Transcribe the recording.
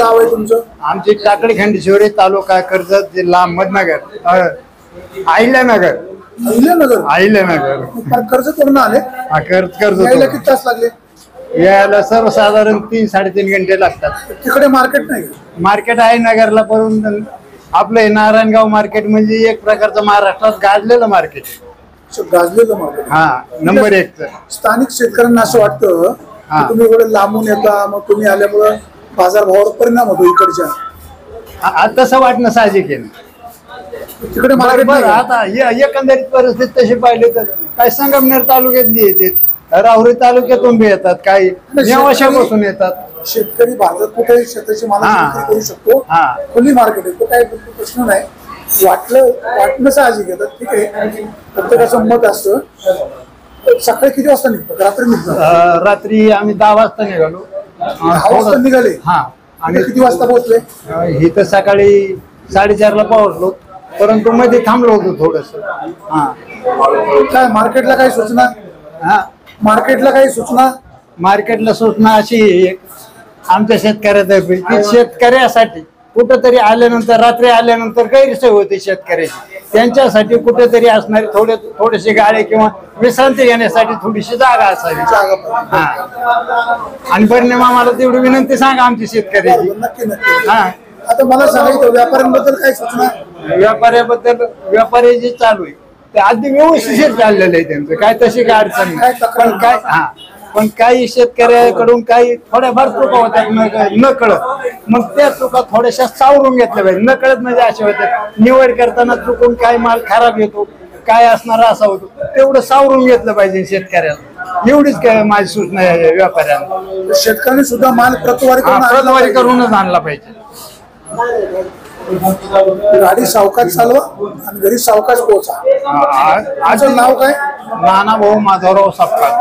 गाव आहे तुमचं? आमची टाकळी खंडेश्वरी, तालुका कर्जत, जिल्हा अहमदनगर, अहिल्यानगर. अहिल्यानगर. कर्जतवरून आले? कर्जत. यायला किती तास लागले? यायला सर्वसाधारण 3-3.5 घंटे लागतात. तिकडे मार्केट नाही? मार्केट आहे नगरला, पण आपलं नारायणगाव मार्केट म्हणजे एक प्रकारचं महाराष्ट्रात गाजलेलं मार्केट. गाजलेलं मार्केट. हा, नंबर 1. स्थानिक शेतकऱ्यांना असं वाटतं की तुम्ही एवढे लांबून येता, मग तुम्ही आल्यामुळे बाजारभावावर परिणाम होतो इकडच्या. तसं वाटणं साहजिक आहे. तिकडे मार्केट आता एकंदरीत परिस्थिती तशी पाहिली तर काही संगमनेर तालुक्यातली येते, राहुरी तालुक्यातून बी येतात, काही नेवाशापासून येतात. शेतकरी भारतात कुठेही शेताची माल करू शकतो, खुली मार्केट आहे, तो काही प्रश्न नाही. वाटणं साहजिक आहे. ठीक आहे, प्रत्येकाचं मत असतं. सकाळी किती वाजता निघतो? रात्री निघतो? रात्री आम्ही 10 वाजता निघालो. 10 वाजता निघाले? हा. आणि किती वाजता पोहोचले? ही तर सकाळी 4:30ला पोहोचलो, परंतु मध्ये थांबलो होतो थोडस. काय मार्केटला काही सूचना? मार्केटला काही सूचना? मार्केटला सूचना अशी एक आमच्या शेतकऱ्यातर्फे की शेतकऱ्यासाठी कुठेतरी आल्यानंतर, रात्री आल्यानंतर गैरसोय होते शेतकऱ्याची, त्यांच्यासाठी कुठेतरी असणारी थोडेसे गाळे किंवा विश्रांती घेण्यासाठी थोडीशी जागा असावी. आणि परिणाम आम्हाला तेवढी विनंती सांगा आमची शेतकऱ्याची. नक्की नक्की. आता मला सांगायचं व्यापाऱ्यांबद्दल काय सूचना? व्यापारी जे चालू आहे ते अगदी व्यवस्थित चाललेलं आहे त्यांचं, काय तशी काय अडचण नाही. पण काही शेतकऱ्याकडून काही थोड्याफार चुका होत्यात न कळत, मग त्या चुका थोड्याशा सावरून घेतल्या पाहिजे. न कळत म्हणजे अशा होत्यात, निवड करताना चुकून काय माल खराब येतो, काय असणार असा होतो, तेवढं सावरून घेतलं पाहिजे शेतकऱ्याला. एवढीच काय माझी सूचना आहे व्यापाऱ्यांना. शेतकऱ्यांनी सुद्धा माल प्रतवारी करूनच आणला पाहिजे. गाडी सावकाश चालवा आणि घरी सावकाश पोहोचा. माझं नाव काय? नाना भाऊ माधवराव सपकाळ.